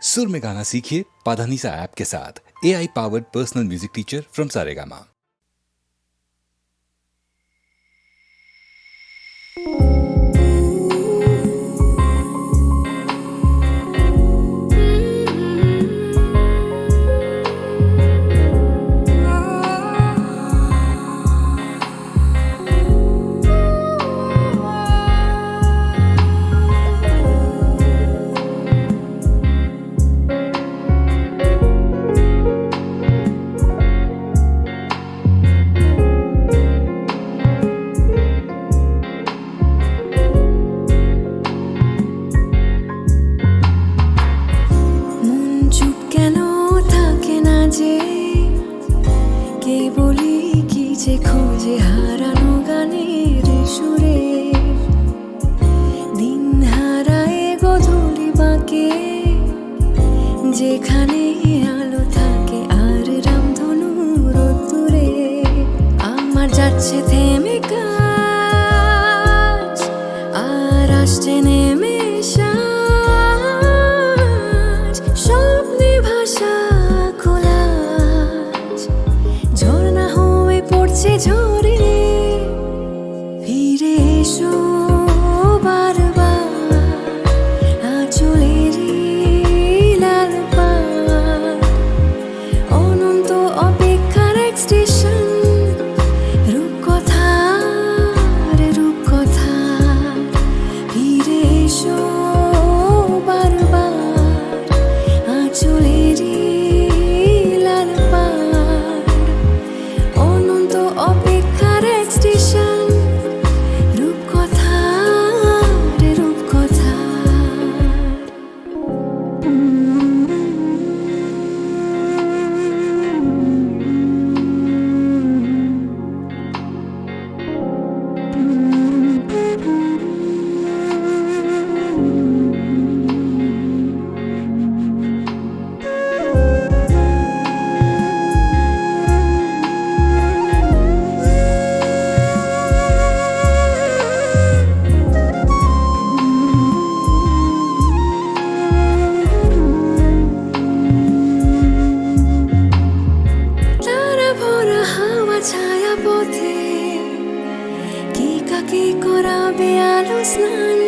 सुर में गाना सीखिए पाधानीसा ऐप के साथ। AI powered personal music teacher from Saregama. खोजे हारानो गानेर सुरे दिन हाराए गोधूली बाके जेखाने आलो थाके आर रामधनुर रোद्दुरे आमार जाच्छे থেমে কাজ আর আসছে নেমে সাজ স্বপ্নে ভাষা কোলাজ ঝর্ণা হয়ে পড়ছে ঝরে ফিরে এসো বারবার আঁচলেরই লাল পাড় অনন্ত অপেক্ষার এক স্টেশন রূপকথা ফিরে এসো বারবার আঁচলেরই লাল পাড় অনন্ত অপেক্ষার এক স্টেশন রূপকথা ছায়া পথে কে কাকে করাবে আলো স্নান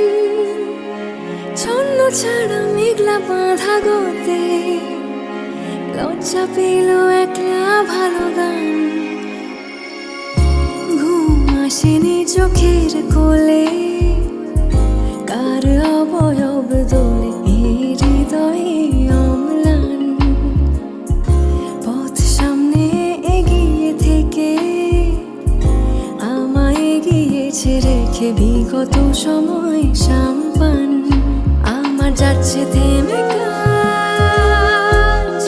ছন্ন ছাড়া মেঘলা বাঁধা গতে লজ্জা পেল একলা ভালো গান ঘুম আসেনি চোখের কোলে কার অবয়ব দোলে এই হৃদয়ে অম্লান পথ সামনে এগিয়ে থেকে আমায় এগিয়েছে রেখে বিগত সময় সাম্পান আমার যাচ্ছে থেমে কাজ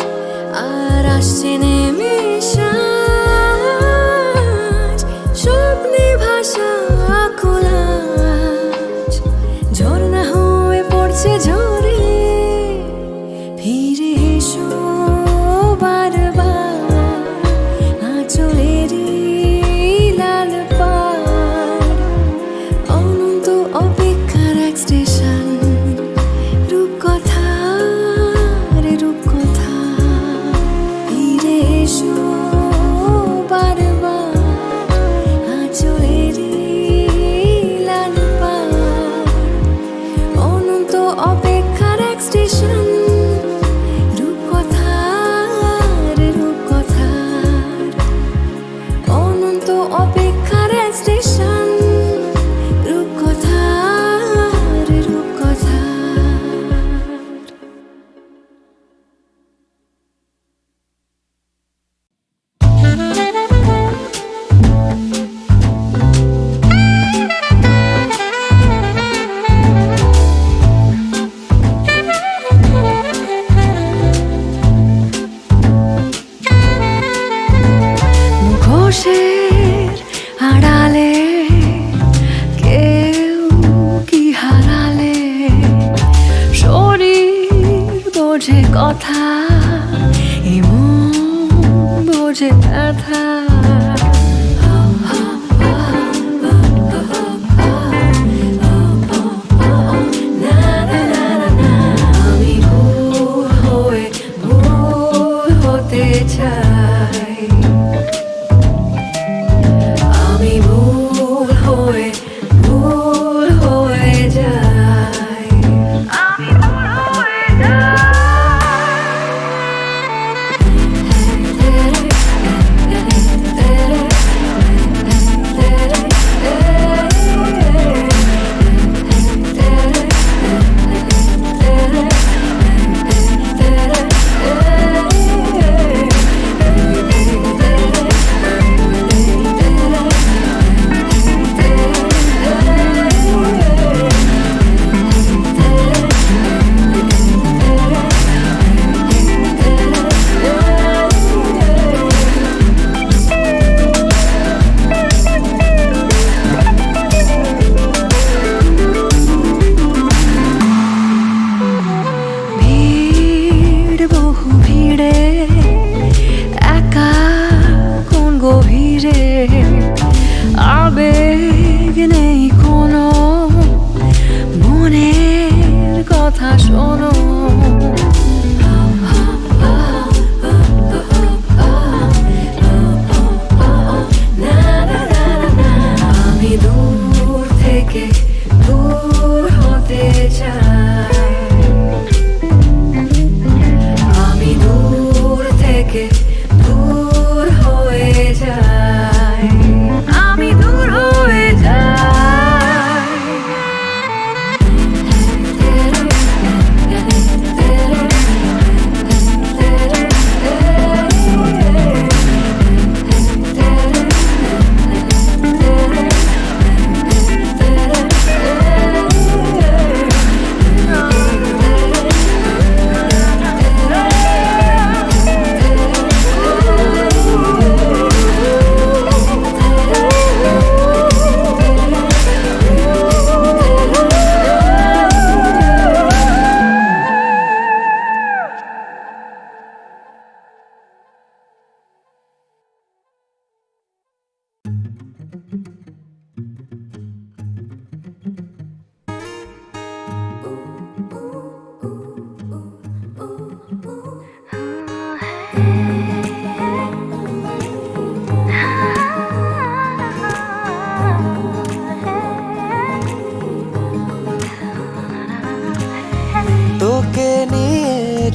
আর আসছে নেমে সাজ স্বপ্নে ভাষা কোলাজ ঝর্ণা হয়ে পড়ছে ঝরে ফিরে এসো বারবার আঁচলেরই লাল পাড় অনন্ত অপেক্ষার এক স্টেশন রূপকথা ফিরে এসো বারবার আঁচলেরই লাল পাড় অনন্ত অপেক্ষার এক স্টেশন রূপকথা অনন্ত অপেক্ষার এক স্টেশন রূপকথা মুখোশের আড়ালে কেউ কি হারালে শরীর বোঝে কথা এমন বোঝে ব্যথা আমি ভুল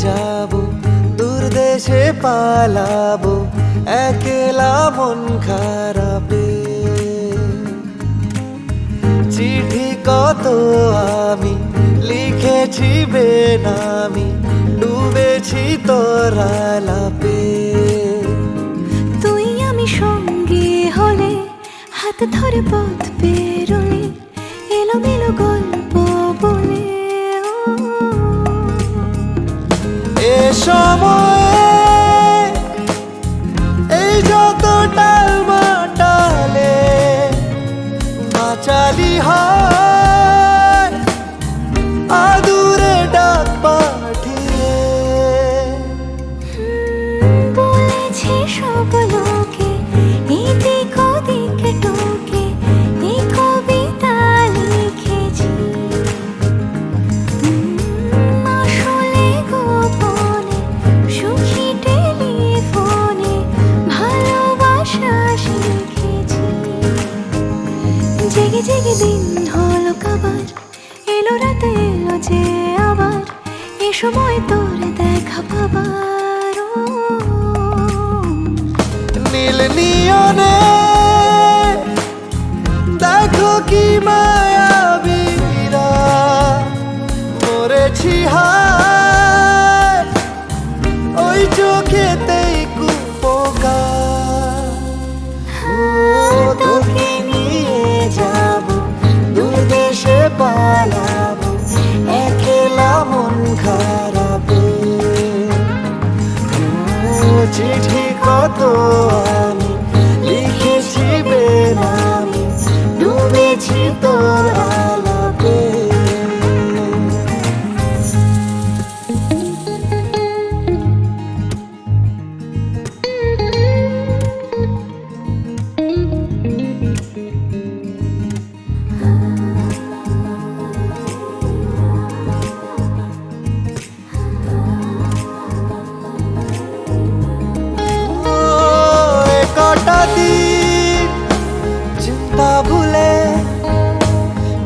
যাব, দূর দেশে পালাবো, একলা মন খারাপে। চিঠি কত আমি লিখেছি বেনামি, ডুবেছি তোর আলাপে। তুই আমি সঙ্গে হলে, হাত ধরে পথ পেরোলে, এলোমেলো গল্প বলে। এ সময়ে এই যত টালমাটালে, বাঁচালি হয় আদুরে ডাক পাঠিয়ে। বলেছি সব লোকে, এদিক ওদিক টোকে, এই কবিতা লিখেছি। আসলে গোপনে, সুখী টেলিফোনে, ভালোবাসা শিখেছি। জেগে জেগে দিন হলো কাবার, এলো রাতে এলো যে আবার, এ সময় তোর দেখা পাবার। নীল নিয়নে দেখো কি মায়াবীরা, মরেছি হায় ওই চোখেতেই কুপোকার। তোকে নিয়ে যাব, দূর দেশে পালাবো, একলা মন খারাপে। চিঠি কত আমি লিখেছি বেনামি, ডুবেছি তোর আলাপে। কটা দিন চিন্তা ভুলে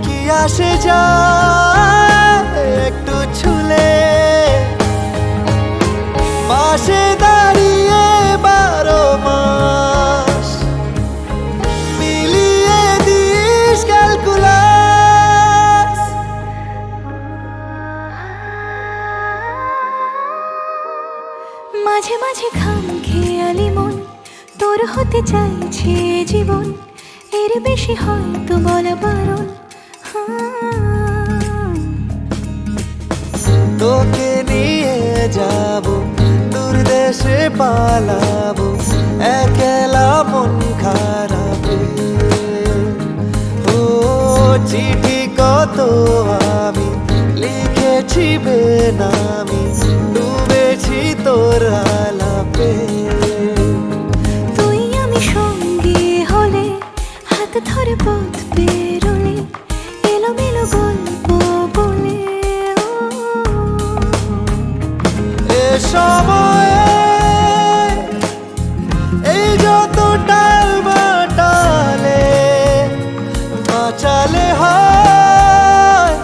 কি আসে যায় একটু ছুলে, পাশে দাঁড়িয়ে 12 মাস মিলিয়ে দিস ক্যালকুলাস। মাঝে মাঝে খাম খেয়ালি মন, তোর হতে চাইছে জীবন, এর বেশি হয়তো বলা বারণ। তোকে নিয়ে যাব, দূর দেশে পালাবো, একলা মন খারাপে। ও চিঠি কত আমি লিখেছি বেনামি, ডুবেছি তোর আলাপে। তুই আমি সঙ্গে হলে, হাত ধরে পথ পেরোলে, এলোমেলো গল্প বলে। এ সময়ে এই যত টালমাটালে, বাঁচালে হয়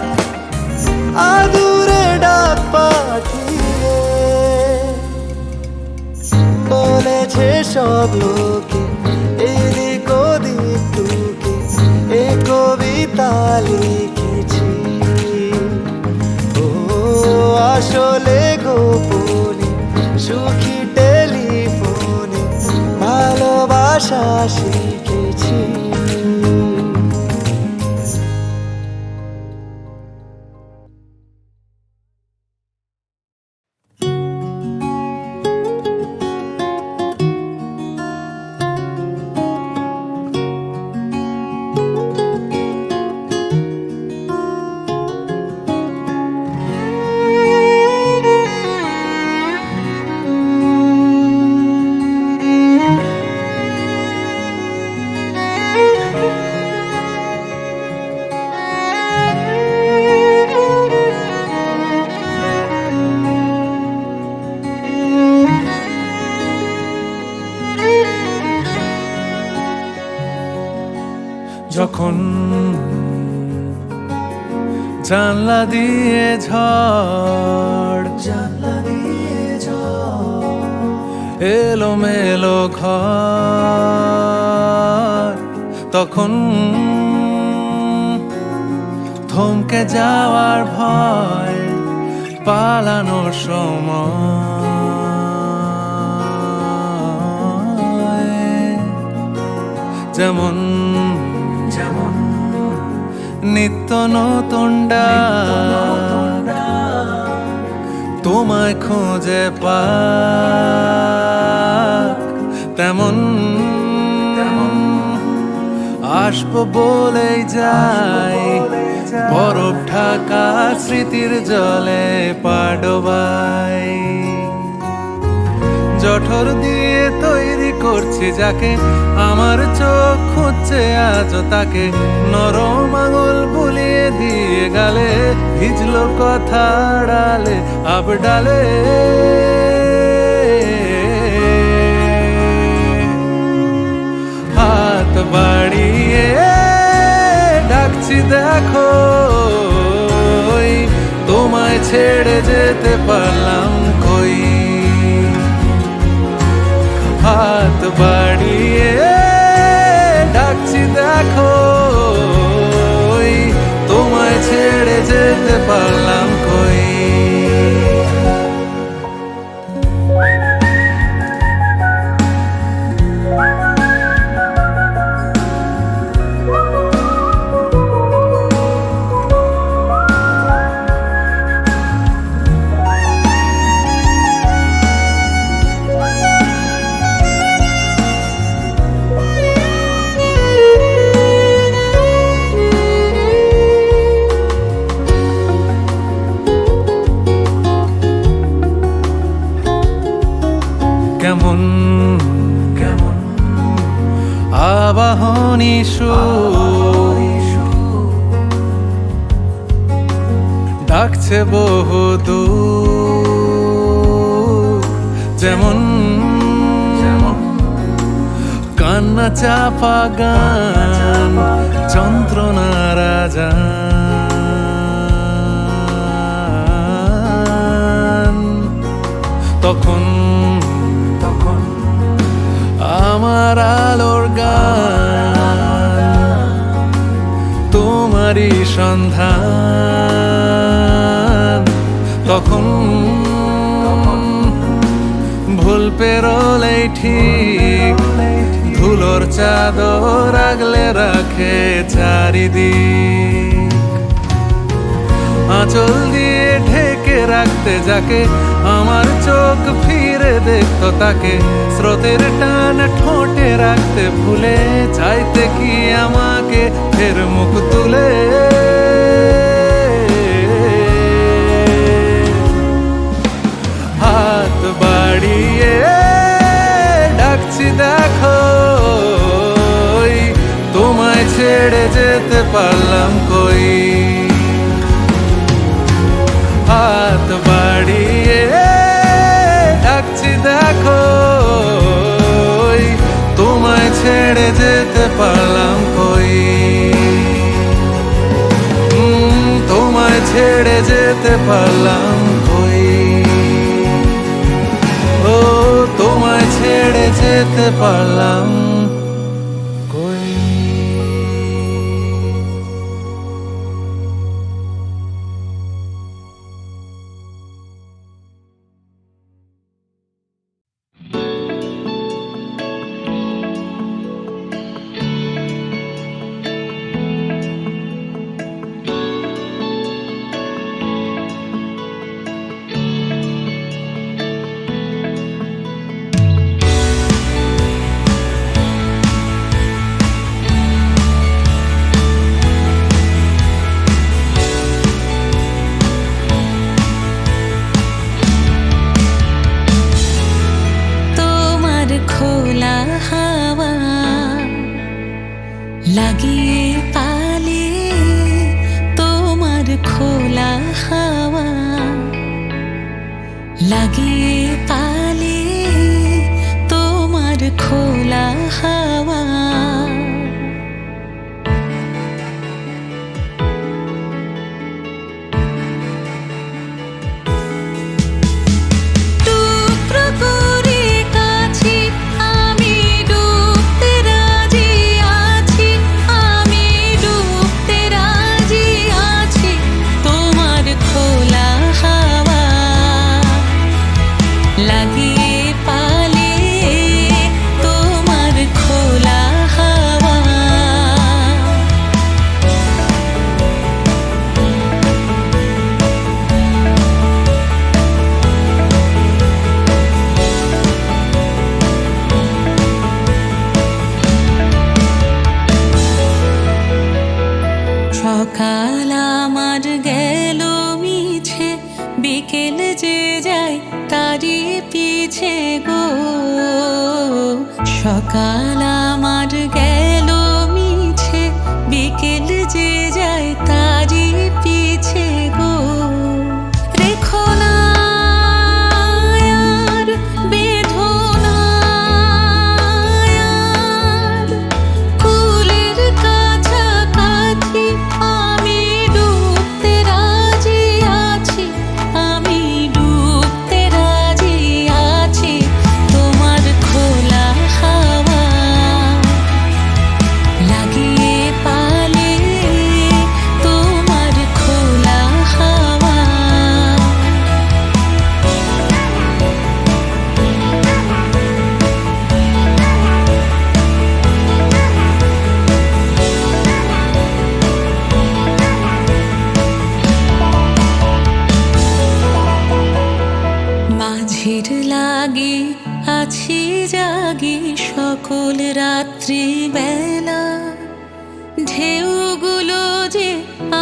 আদুরে ডাক পাঠিয়ে। বলেছে সব লোকে, এদিক ওদিক টুকে, এ কবিতা লিখেছি। ও আসলে গোপনে, সুখী টেলিফোনে, ভালোবাসা শিখেছি। যখন জানলা দিয়ে ঝড় এলোমেলো ঘর তখন থমকে যাওয়ার ভয় পালানোর সময় যেমন যেমন নিত্য নতুন ডাক তোমায় খুঁজে পাক তেমন আসবো বলেই যাই বরফ ঢাকা স্মৃতির জলে পাডোবাই জঠর দিয়ে তৈরি করছি যাকে আমার চোখ খুঁজছে আজ তাকে নরম আঙুল বুলিয়ে দিয়ে গালে ভিজলো কথা ডালে আব ডালে হাত বাড়িয়ে ডাকছি দেখো তোমায় ছেড়ে যেতে পারলাম কই হাত বাড়িয়ে ডাকছি দেখো তোমায় ছেড়ে যেতে পারলাম কই কেমন কেমন আবাহনী ডাকছে বহু দূর যেমন যেমন কান্না চাপা গান যন্ত্রণা রাজা তখন আমার আলোর গান তোমারই সন্ধান তখন ভুল পেরোলেই ঠিক ধুলোর চাদর আগলে রাখে চারিদিক আঁচল দিয়ে ঢেকে রাখতে যাকে আমার চোখ ফিরে দেখতো তাকে স্রোতের টান ঠোঁটে রাখতে ভুলে চাইতে কি আমাকে ফের মুখ তুলে হাত বাড়িয়ে ডাকছি দেখো তোমায় ছেড়ে যেতে পারলাম কই হাত বাড়িয়ে ডাকছি দেখো তোমায় ছেড়ে যেতে পারলাম কই তোমায় ছেড়ে যেতে পারলাম কই ও তোমায় ছেড়ে যেতে পারলাম কই লাগিয়ে পালে তোমার খোলা হাওয়া লাগিয়ে পালে তোমার খোলা হাওয়া টুকরো করে লাগিয়ে পালে তোমার খোলা হাওয়া। সকাল আমার গেল মিছে, বিকেল যে যায় তারই পিছে গো। সকাল আমার গেল মিছে, বিকেল যে যায় তারই পিছে গো। রেখো না আর বেঁধো না আর, কুলের কাছাকাছি আমি ডুবতে রাজি আছি, আমি ডুবতে রাজি আছি তোমার খোলা হাওয়া। লাগিয়ে পালে তোমার খোলা হাওয়া। মাঝির লাগি আছি জাগি সকল রাত্রি বেলা, ঢেউগুলো যে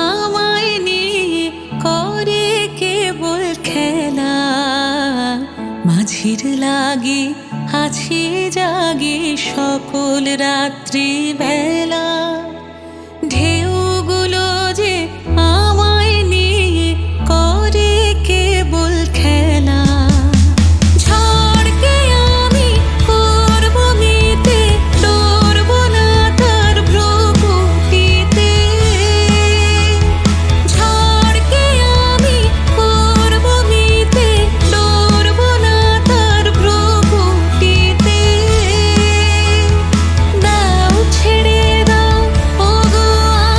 আমায় নিয়ে করে কেবল খেলা। মাঝির লাগি আছি জাগি সকল রাত্রি বেলা, ঢেউগুলো যে আমায় নিয়ে করে কেবল খেলা। ঝড়কে আমি করব মিতে, ডরব না তার ভ্রুকুটিতে। ঝড়কে আমি করব মিতে, ডরব না তার ভ্রুকুটিতে। দাও ছেড়ে দাও ওগো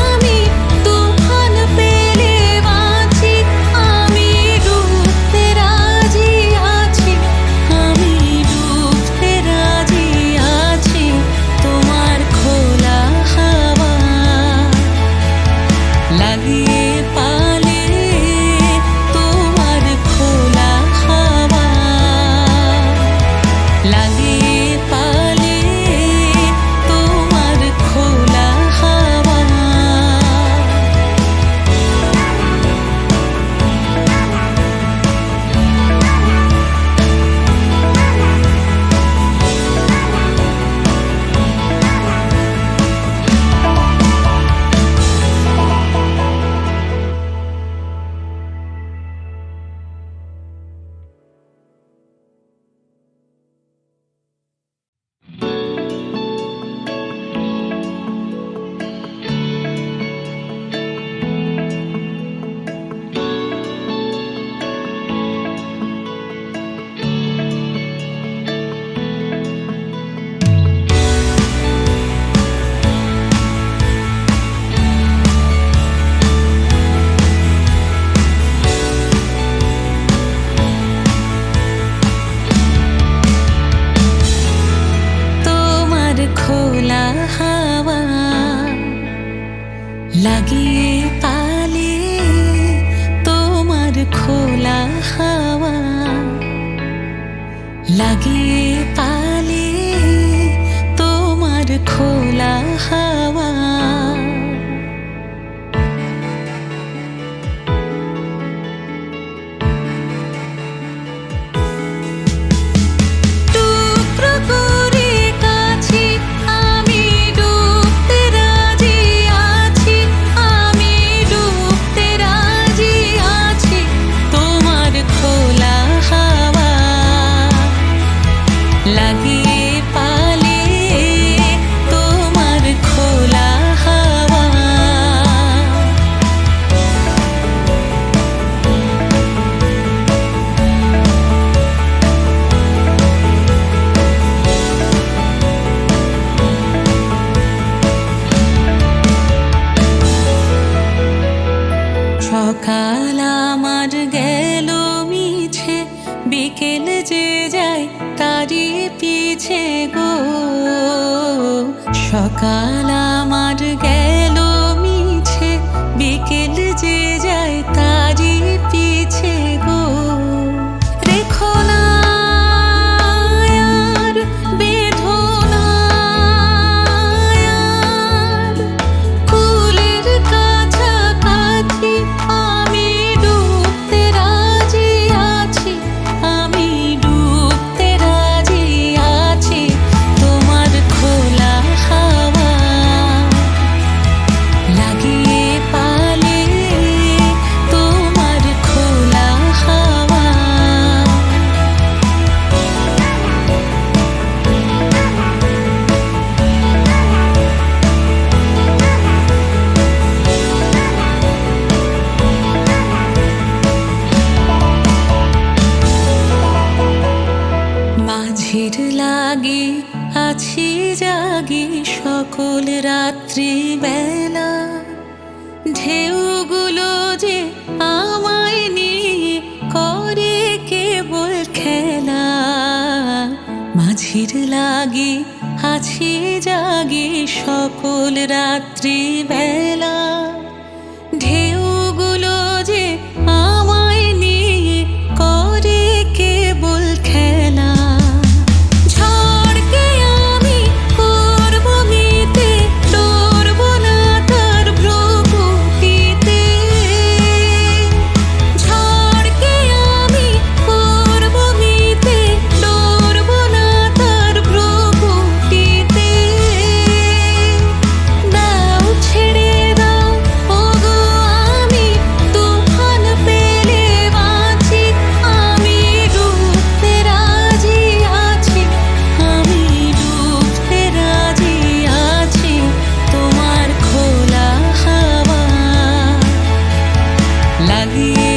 আমি তুফান পেলে বাঁচি, আমি ডুবতে রাজি আছি, আমি ডুবতে রাজি আছি তোমার খোলা হাওয়া। লাগিয়ে পালে তোমার খোলা হাওয়া। লাগিয়ে পালে তোমার খোলা হাওয়া। তোমার খোলা হাওয়া। লাগিয়ে পালে তোমার খোলা হাওয়া। লাগিয়ে পালে তোমার খোলা হাওয়া। টুকরো করে কাছি আমি ডুবতে রাজি আছি, আমি ডুবতে রাজি আছি তোমার খোলা হাওয়া। লাগিয়ে পালে তোমার খোলা বিকেল যে যায় তারই পিছে গো, সকাল আমার গেল মিছে, বিকেল যে যায় তারই পিছে গো। রেখো না আর, বেঁধো না আর, কুলের কাছাকাছি আমি ডুবতে রাজি আছি, আমি ডুবতে রাজি আছি। তোমার খোলা হাওয়া লাগিয়ে পালে, তোমার খোলা হাওয়া। মাঝির লাগি আছি জাগি সকল রাত্রি বেলা, ঢেউগুলো যে আমায় নিয়ে করে কেবল খেলা। মাঝির লাগি আছি জাগি সকল রাত্রি বেলা, ঢেউগুলো যে আমায় নিয়ে করে কেবল খেলা। ঝড়কে আমি করব মিতে, ডরব না তার ভ্রুকুটিতে। ঝড়কে আমি করব মিতে, ডরব না তার ভ্রুকুটিতে। দাও ছেড়ে দাও ওগো আমি তুফান পেলে বাঁচি, আমি ডুবতে রাজি আছি, আমি ডুবতে রাজি আছি। তোমার খোলা হাওয়া লাগিয়ে